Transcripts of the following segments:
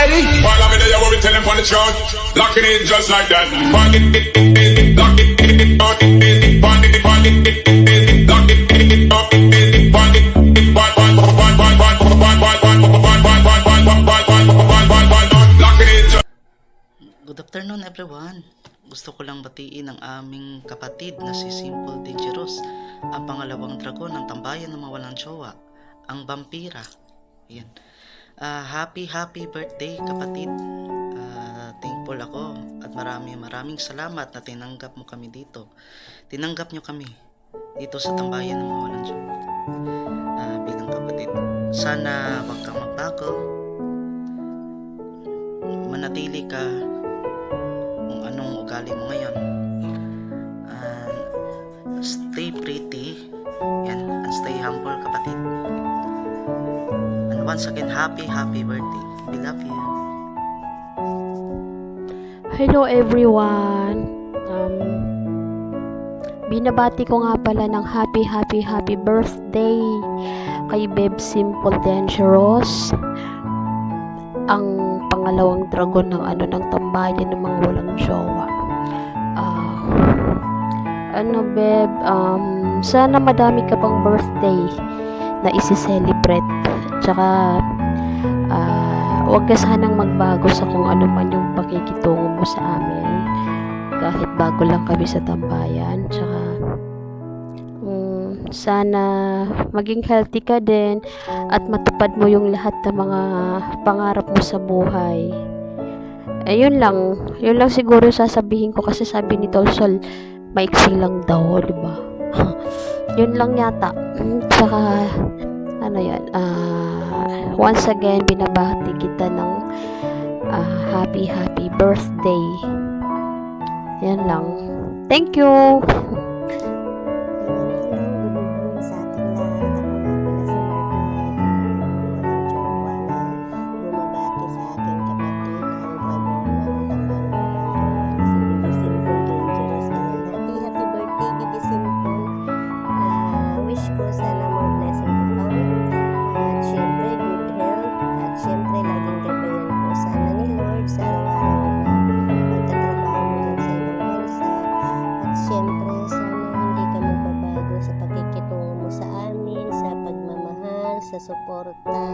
ready? While I'm in there, what we tell them on the chart. Locking it just like that. Lock it, lock it, lock it, lock it, lock it, lock it. Good afternoon everyone. Gusto ko lang batiin ang aming kapatid na si Simple Dangerous, ang pangalawang dragon ng tambayan ng mawalang jowa, ang vampira. Ayan. Happy birthday kapatid. Thankful ako at maraming salamat na tinanggap mo kami dito. Tinanggap nyo kami dito sa tambayan ng mawalang jowa. Bilang kapatid, sana wag kang magbago. Manatili ka kung anong ugali mo ngayon. Stay pretty and stay humble kapatid. And once again, happy birthday. We love you. Hello everyone. Binabati ko nga pala ng happy birthday kay Beb Simple Dangerous, ang pangalawang dragon ng tambayan ng mga walang jowa. Beb, sana madami ka pang birthday na isi-celebrate. Tsaka huwag ka sanang magbago sa kung ano man yung pakikitungo mo sa amin, kahit bago lang kami sa tambayan. Tsaka sana maging healthy ka din at matupad mo yung lahat ng mga pangarap mo sa buhay. Yun lang siguro sasabihin ko, kasi sabi ni Tolsol maiksi lang daw, diba? Yun lang yata. Tsaka once again binabati kita ng happy birthday. Yan lang. Thank you. Sa suporta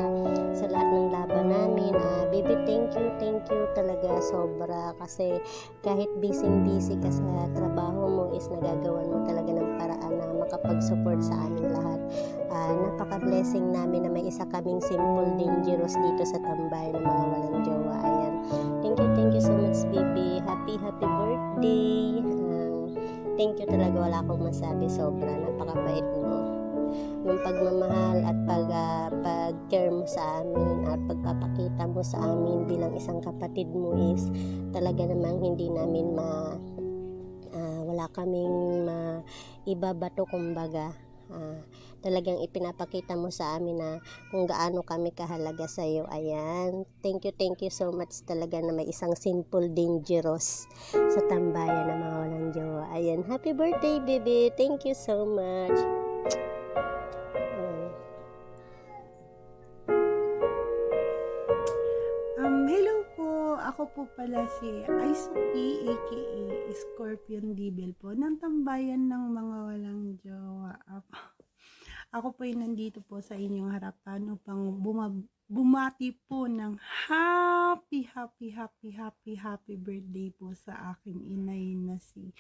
sa lahat ng laban namin. Baby, thank you talaga sobra, kasi kahit busy ka sa trabaho mo is nagagawan mo talaga ng paraan na makapag-support sa amin lahat. Napaka-blessing namin na may isa kaming Simple Dangerous dito sa tambayan ng mga walang jowa. Ayan. Thank you so much, baby. Happy birthday. Thank you talaga, wala akong masabi, sobra. Napakabait mo. Yung pagmamahal at pag-care mo sa amin at pagpapakita mo sa amin bilang isang kapatid mo is talaga namang hindi namin wala kaming ibabato, kumbaga. Talagang ipinapakita mo sa amin na kung gaano kami kahalaga sa iyo. Ayan. Thank you so much talaga na may isang Simple Dangerous sa tambayan ng mga walang jowa. Ayan. Happy birthday, baby. Thank you so much. Hello po, ako po pala si Aisuki aka Scorpion Devil po ng tambayan ng mga walang jowa. Ako po ay nandito po sa inyong harapan upang bumati po ng happy birthday po sa aking inay na si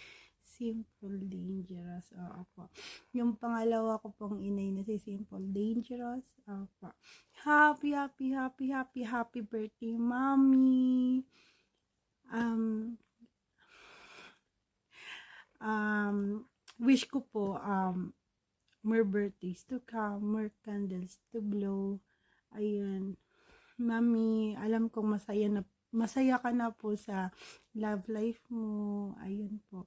Simple Dangerous. Opo. Yung pangalawa ko pong inay na si Simple Dangerous. Opo. Happy birthday, mommy. Wish ko po more birthdays to come, more candles to blow. Ayun. Mami, alam kong masaya ka na po sa love life mo. Ayun po.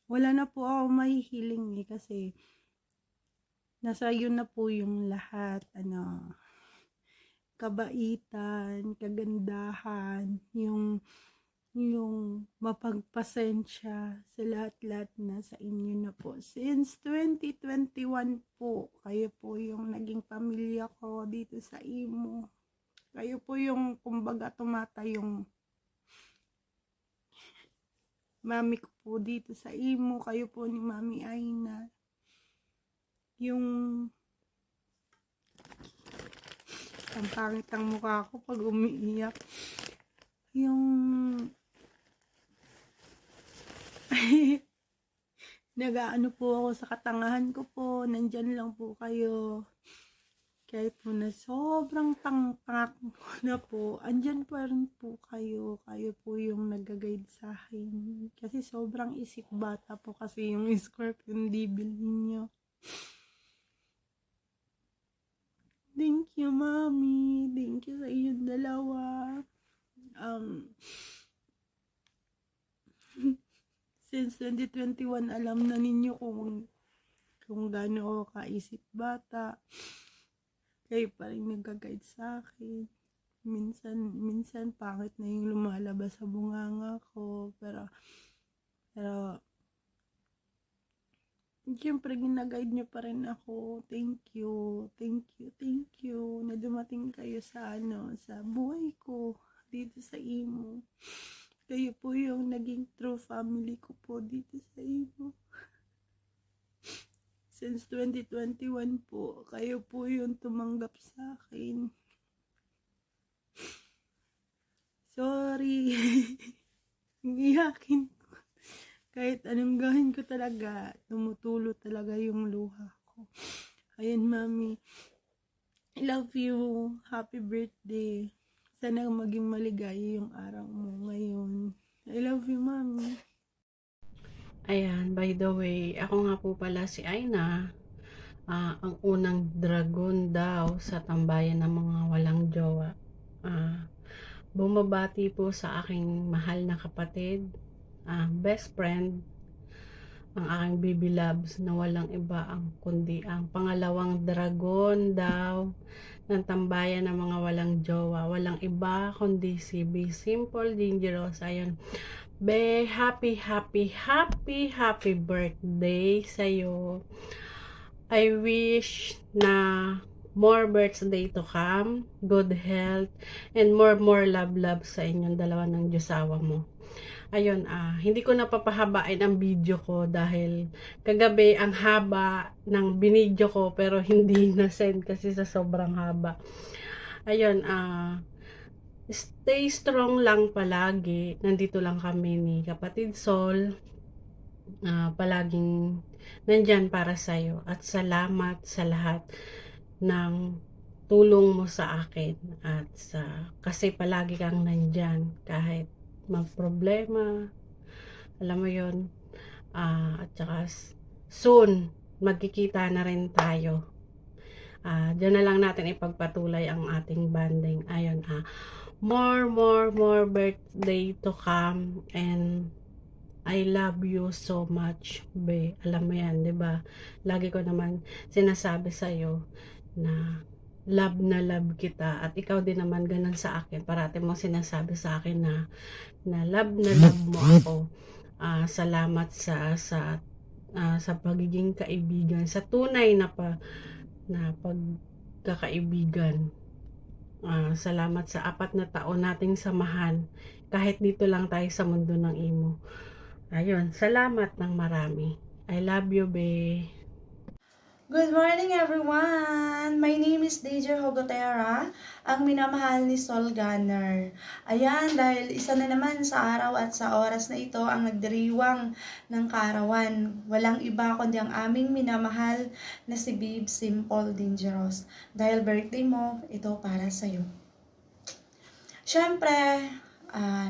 Wala na po ako mahihiling kasi nasa iyo na po yung lahat, kabaitan, kagandahan, yung mapagpasensya sa lahat-lahat na sa inyo na po. Since 2021 po, kayo po yung naging pamilya ko dito sa Imo. Kayo po yung kumbaga tumata yung mami ko po dito sa imo. Kayo po ni Mami Aina. Yung ang pangit ang mukha ko pag umiiyak. Yung nagaano po ako sa katangahan ko po. Nandyan lang po kayo. Kahit po na sobrang tangkak na po, andyan pa rin po kayo. Kayo po yung nag-guide sa akin. Kasi sobrang isip bata po kasi yung Scorpion Devil ninyo. Thank you, Mami. Thank you sa inyong dalawa. Since 2021, alam na ninyo kung gaano ako kaisip bata. Kayo pa rin nag-guide sa akin. Minsan pangit na yung lumalabas sa bunganga ko. Pero, siyempre, ginaguide nyo pa rin ako. Thank you. Na dumating kayo sa buhay ko. Dito sa imo. Kayo po yung naging true family ko po dito sa imo. Since 2021 po, kayo po yung tumanggap sa akin. Sorry. Iyakin ko. Kahit anong gawin ko talaga, tumutulo talaga yung luha ko. Ayun, Mami. I love you. Happy birthday. Sana maging maligaya yung araw mo ngayon. I love you, Mami. Ayan, by the way, ako nga po pala si Aina, ang unang dragon daw sa tambayan ng mga walang jowa. Bumabati po sa aking mahal na kapatid, best friend, ang aking baby loves na walang iba kundi ang pangalawang dragon daw ng tambayan ng mga walang jowa. Walang iba kundi si Be Simple Dangerous. Ayan. Be, happy birthday sa'yo. I wish na more birthday to come, good health, and more love sa inyong dalawa ng Diyosawa mo. Ayun, hindi ko napapahabain ang video ko dahil kagabi ang haba ng binidyo ko pero hindi na-send kasi sa sobrang haba. Ayun, stay strong lang palagi. Nandito lang kami ni Kapatid Sol. Palaging nandyan para sa'yo. At salamat sa lahat ng tulong mo sa akin. At kasi palagi kang nandyan. Kahit magproblema. Alam mo yon. At saka soon, magkikita na rin tayo. Diyan na lang natin ipagpatuloy ang ating banding. Ayun, more birthday to come, and I love you so much, Be. Alam mo yan, di ba? Lagi ko naman sinasabi sa'yo na love kita, at ikaw din naman ganun sa akin. Parati mo sinasabi sa akin na love mo ako. Salamat sa pagiging kaibigan, sa tunay na pagkakaibigan. Salamat sa 4 na taon nating samahan kahit dito lang tayo sa mundo ng imo. Ayun, salamat ng marami. I love you, Be. Good morning, everyone! My name is Deja Hogotera, ang minamahal ni Sol Gunner. Ayan, dahil isa na naman sa araw at sa oras na ito ang nagdiriwang ng kaarawan. Walang iba kundi ang aming minamahal na si Babe Simple Dangerous. Dahil birthday mo, ito para sa'yo. Siyempre,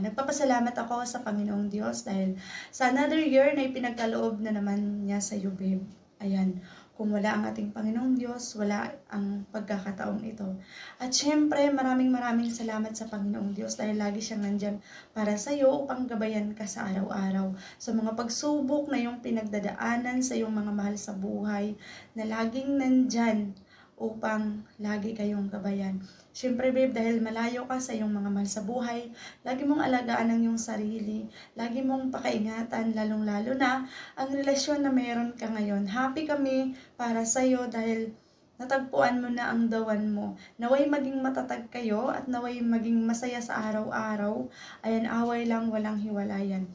nagpapasalamat ako sa Panginoong Diyos dahil sa another year na ipinagkaloob na naman niya sa iyo, babe. Ayan, kung wala ang ating Panginoong Diyos, wala ang pagkakataong ito. At syempre, maraming salamat sa Panginoong Diyos dahil lagi siyang nandyan para sa iyo upang gabayan ka sa araw-araw. Sa mga pagsubok na iyong pinagdadaanan sa iyong mga mahal sa buhay, na laging nandyan upang lagi kayong gabayan. Siyempre, babe, dahil malayo ka sa iyong mga mahal sa buhay, lagi mong alagaan ang iyong sarili, lagi mong pakaingatan, lalong-lalo na ang relasyon na meron ka ngayon. Happy kami para sa iyo dahil natagpuan mo na ang the one mo. Naway maging matatag kayo at naway maging masaya sa araw-araw. Ayan, away lang, walang hiwalayan.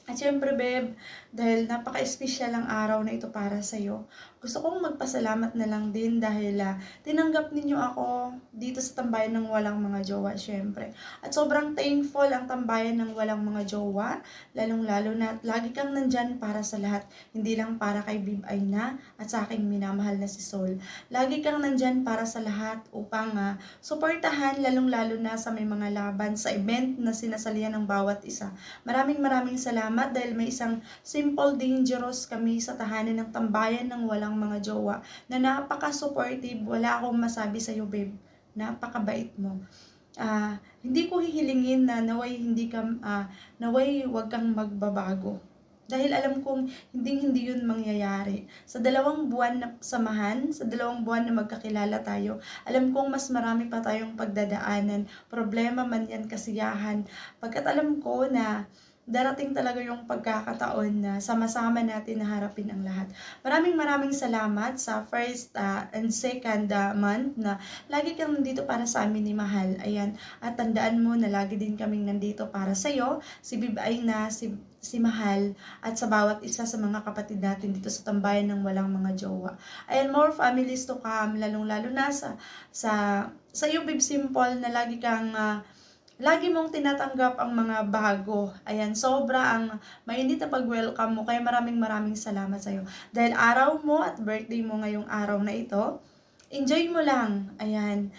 At syempre, babe, dahil napaka-espesyal ang araw na ito para sa'yo, gusto kong magpasalamat na lang din dahil tinanggap ninyo ako dito sa tambayan ng walang mga jowa, syempre. At sobrang thankful ang tambayan ng walang mga jowa, lalong-lalo na at lagi kang nandyan para sa lahat, hindi lang para kay Bib Aina at sa aking minamahal na si Sol. Lagi kang nandyan para sa lahat upang suportahan, lalong-lalo na sa may mga laban, sa event na sinasalihan ng bawat isa. Maraming salamat dahil may isang simple dangerous kami sa tahanan ng tambayan ng walang mga jowa na napaka-supportive. Wala akong masabi sa iyo, babe. Napakabait mo. Hindi ko hihilingin na naway naway wag kang magbabago. Dahil alam kong hindi yun mangyayari. Sa 2 buwan na samahan, sa 2 buwan na magkakilala tayo, alam kong mas marami pa tayong pagdadaanan, problema man yan, kasiyahan. Pagkat alam ko na darating talaga yung pagkakataon na sama-sama natin na harapin ang lahat. Maraming salamat sa first and second month na lagi kang nandito para sa amin ni Mahal. Ayan. At tandaan mo na lagi din kaming nandito para sa'yo, si Bib Aina, si Mahal, at sa bawat isa sa mga kapatid natin dito sa tambayan ng walang mga jowa. Ayan, more families to come, lalong-lalo na sa iyo, Bib Simple, na lagi mong tinatanggap ang mga bago. Ayan, sobra ang mainit na pag-welcome mo. Kaya maraming salamat sa'yo. Dahil araw mo at birthday mo ngayong araw na ito, enjoy mo lang. Ayan,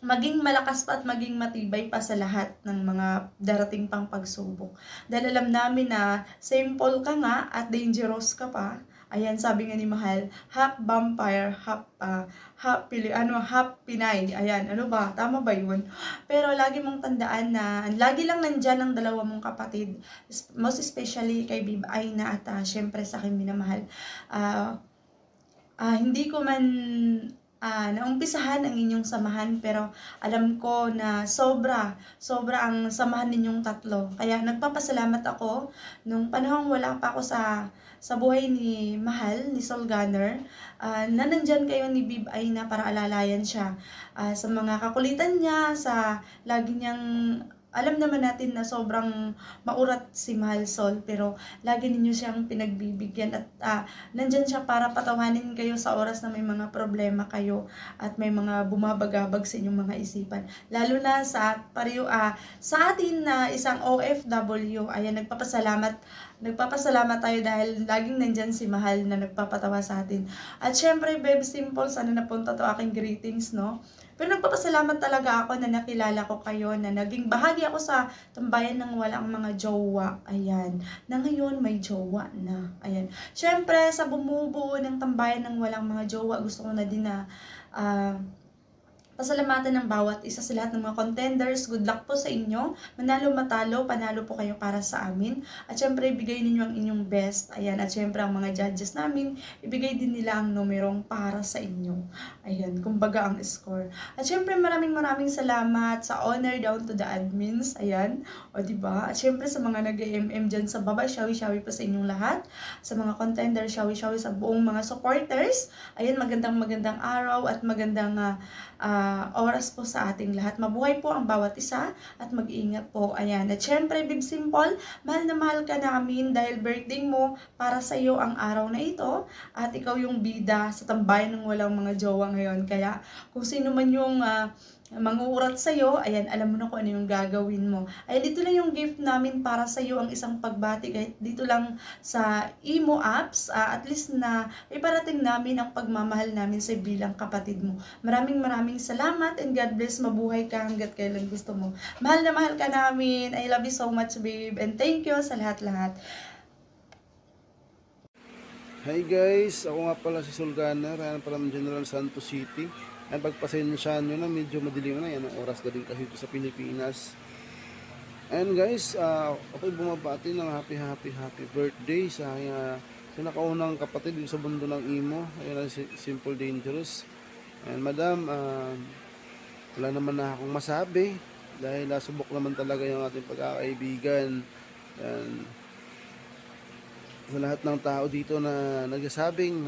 maging malakas pa at maging matibay pa sa lahat ng mga darating pang pagsubok. Dahil alam namin na simple ka nga at dangerous ka pa. Ayan, sabi nga ni Mahal, half vampire, half Pinay. Ayan, ano ba? Tama ba yun? Pero lagi mong tandaan na lagi lang nandyan ang 2 mong kapatid. Most especially kay Bib Aina at syempre sa aking minamahal. Hindi ko man naumpisahan ang inyong samahan, pero alam ko na sobra ang samahan ninyong 3. Kaya nagpapasalamat ako nung panahong wala pa ako sa buhay ni Mahal, ni Sol Gunner, na nandyan kayo ni Bib Aina para alalayan siya sa mga kakulitan niya, sa lagi niyang alam naman natin na sobrang maurat si Mahal Sol, pero lagi ninyo siyang pinagbibigyan at nandyan siya para patawanin kayo sa oras na may mga problema kayo at may mga bumabagabag sa inyong mga isipan. Lalo na sa atin na isang OFW, ayan, nagpapasalamat tayo dahil laging nandyan si Mahal na nagpapatawa sa atin. At syempre, Babe Simple, sana napunta to aking greetings, no? Pero nagpapasalamat talaga ako na nakilala ko kayo, na naging bahagi ako sa tambayan ng walang mga jowa. Ayan. Na ngayon may jowa na. Ayan. Syempre, sa bumubuo ng tambayan ng walang mga jowa, gusto ko na din na pasalamatan ng bawat isa sa lahat ng mga contenders. Good luck po sa inyo. Manalo matalo, panalo po kayo para sa amin. At syempre, ibigay ninyo ang inyong best. Ayan. At syempre, ang mga judges namin, ibigay din nila ang numerong para sa inyo. Ayan. Kumbaga ang score. At syempre, maraming salamat sa honor down to the admins. Ayan. O diba? At syempre, sa mga nag-MM dyan sa baba, shawi-shawi po sa inyong lahat. Sa mga contenders, shawi-shawi sa buong mga supporters. Ayan, magandang araw at magandang oras po sa ating lahat. Mabuhay po ang bawat isa at mag-iingat po. Ayan. At syempre, Bib Simple, mahal na mahal ka namin dahil birthday mo, para sa iyo ang araw na ito at ikaw yung bida sa tambayan ng walang mga jowa ngayon. Kaya kung sino man yung manguurat sa'yo, ayan, alam mo na kung ano yung gagawin mo. Ayan, dito lang yung gift namin para sa'yo, ang isang pagbati. Kahit dito lang sa Imo apps, at least na iparating namin ang pagmamahal namin sa bilang kapatid mo. Maraming salamat and God bless. Mabuhay ka hanggat kailan gusto mo. Mahal na mahal ka namin. I love you so much, babe. And thank you sa lahat-lahat. Hi guys, ako nga pala si Sol Gunner, ayan pala ng General Santos City. Ayan, pagpasensyahan nyo na, medyo madilim na, yan ang oras na din kasi dito sa Pilipinas. Ayan guys, ako'y bumabati ng happy birthday sa pinakaunang kapatid sa mundo ng Imo. Ayan ang Simple Dangerous. Ayan madam, wala naman na akong masabi dahil nasubok naman talaga yung ating pagkakaibigan. Ayan, sa lahat ng tao dito na nagsasabing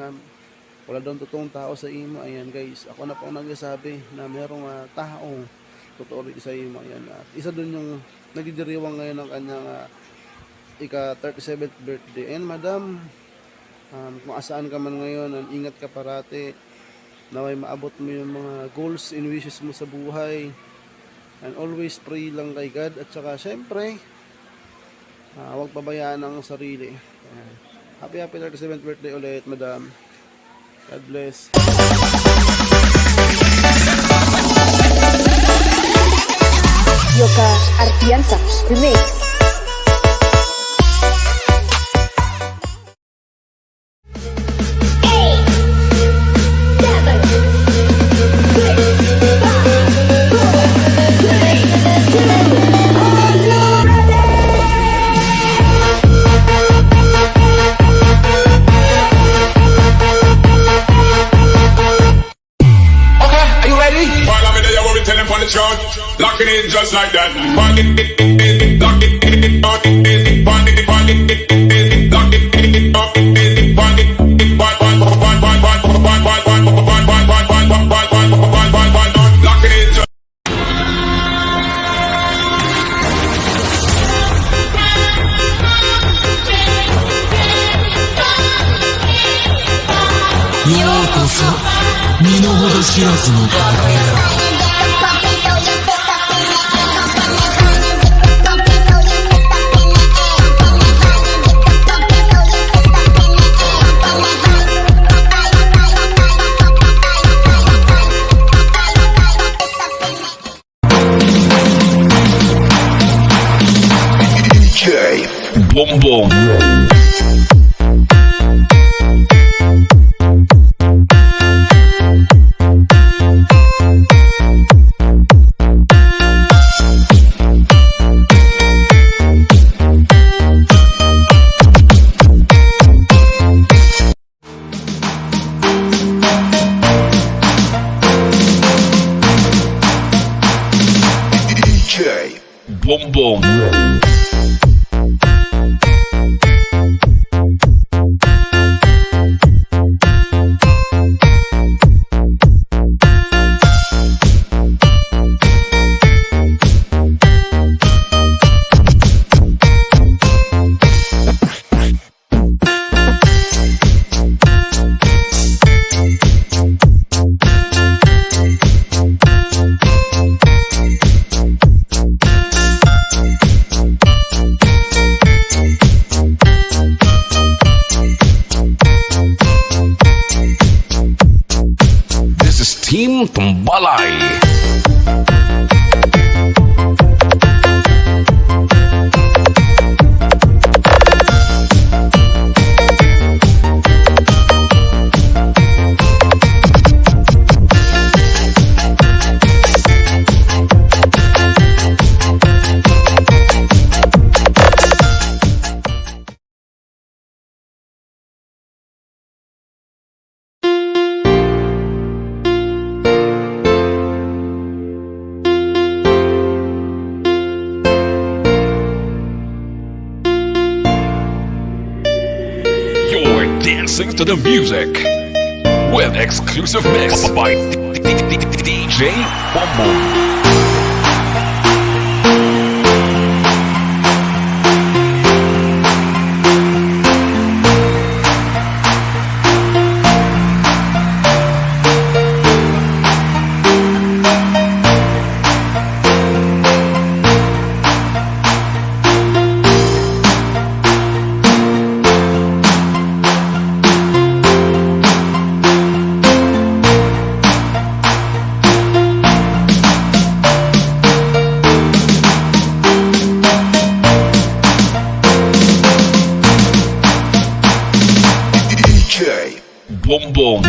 wala daw totoong tao sa imo. Ayan guys, ako na po ang nagsasabi na merong taong totoo rin sa imo. Ayan, at isa dun yung nagdidiriwang ngayon ng kanyang ika 37th birthday. And madam, kung asaan ka man ngayon, ingat ka parati, naway maabot mo yung mga goals and wishes mo sa buhay, and always pray lang kay God. At saka syempre, huwag pabayaan ang sarili. Happy 37th birthday ulit, madam. God bless. Yoka Artiansa Remix. Locking in just like that. Lock it, lock it, lock it, lock it, lock it, just Boom boom. DJ Boom boom. Team Tumbalay. Dancing to the music with exclusive mix by DJ Bumbo. Boom boom.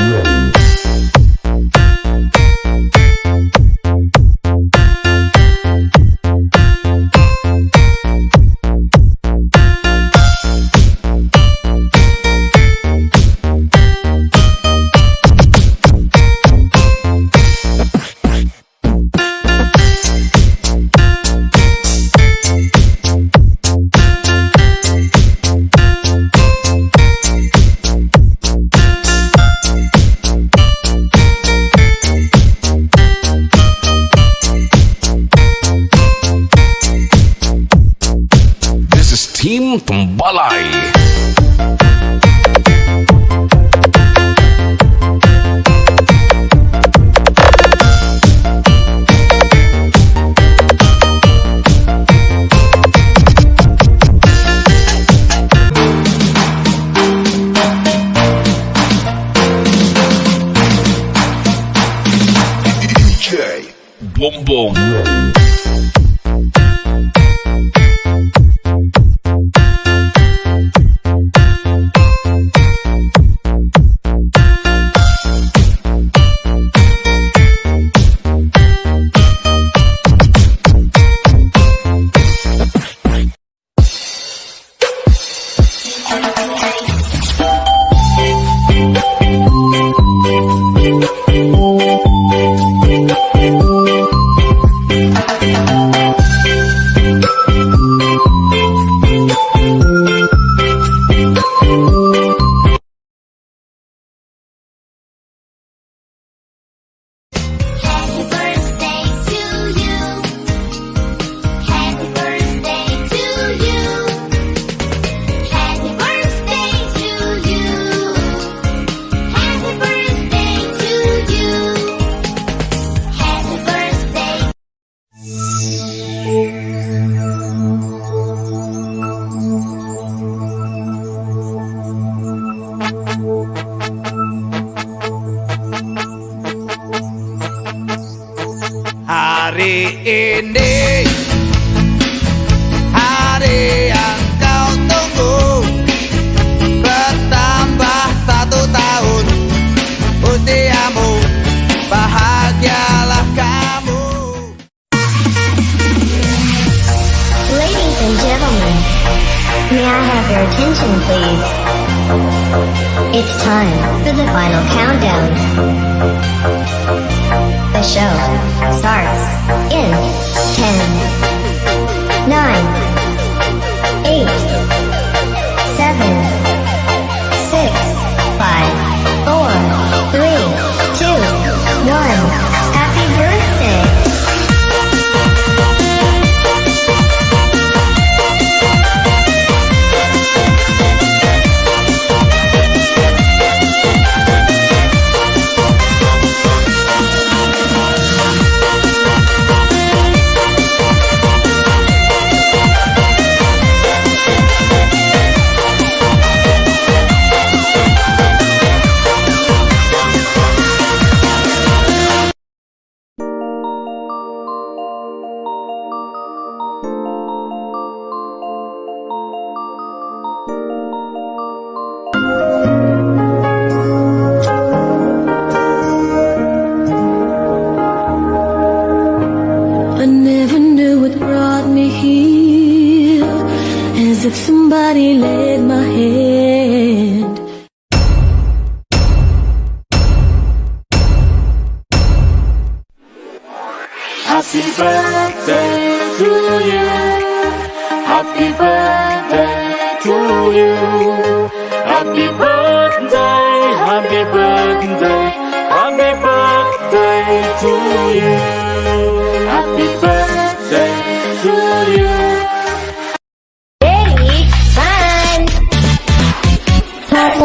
ini hari yang kau tunggu. Bertambah 1 tahun usiamu, bahagialah kamu. Ladies and gentlemen, may I have your attention please? It's time for the final countdown. The show starts in 10, 9, 8, 7, 6, 5, 4, 3, 2, 1. Happy birthday! I never knew what brought me here, as if somebody led my hand. Happy birthday to you. Happy birthday to you. Happy birthday, happy birthday, happy birthday to you. Happy birthday to you. Ready? Fun! Happy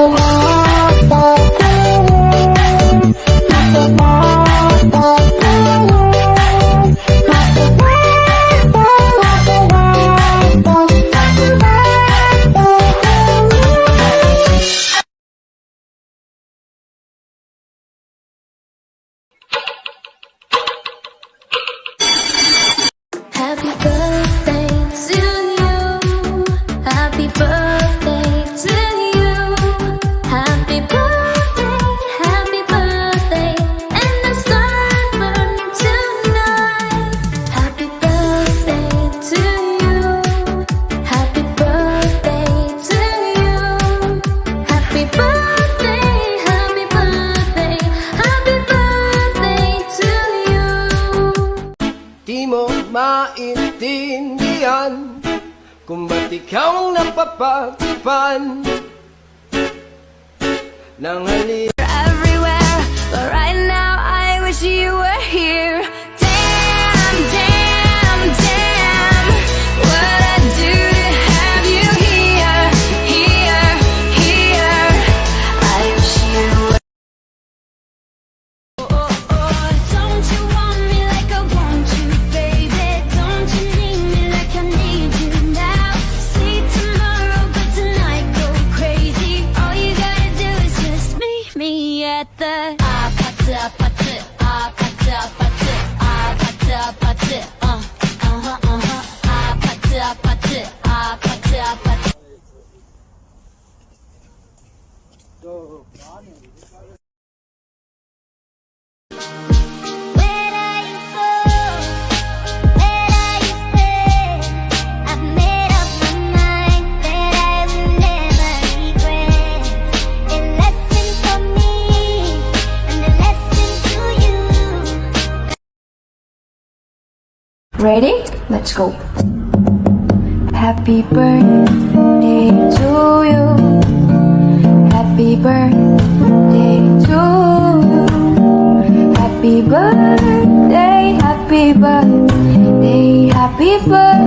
Happy birthday to you. Happy birthday to you. Happy birthday, and the sun burning tonight. Happy birthday to you. Happy birthday to you. Happy birthday, happy birthday, happy birthday to you. Di mo maintindihan kung ba't ikaw ang napapagpan ng halip. Everywhere, but right now I wish you were here. Damn, damn, damn, what I do to have you here, here, here. I wish you were. Oh, oh, oh, don't you want me like I want you, baby? Don't you need me like I need you now? See tomorrow, but tonight go crazy. All you gotta do is just meet me at the Ready? Let's go. Happy birthday to you. Happy birthday to you. Happy birthday, happy birthday, happy birthday.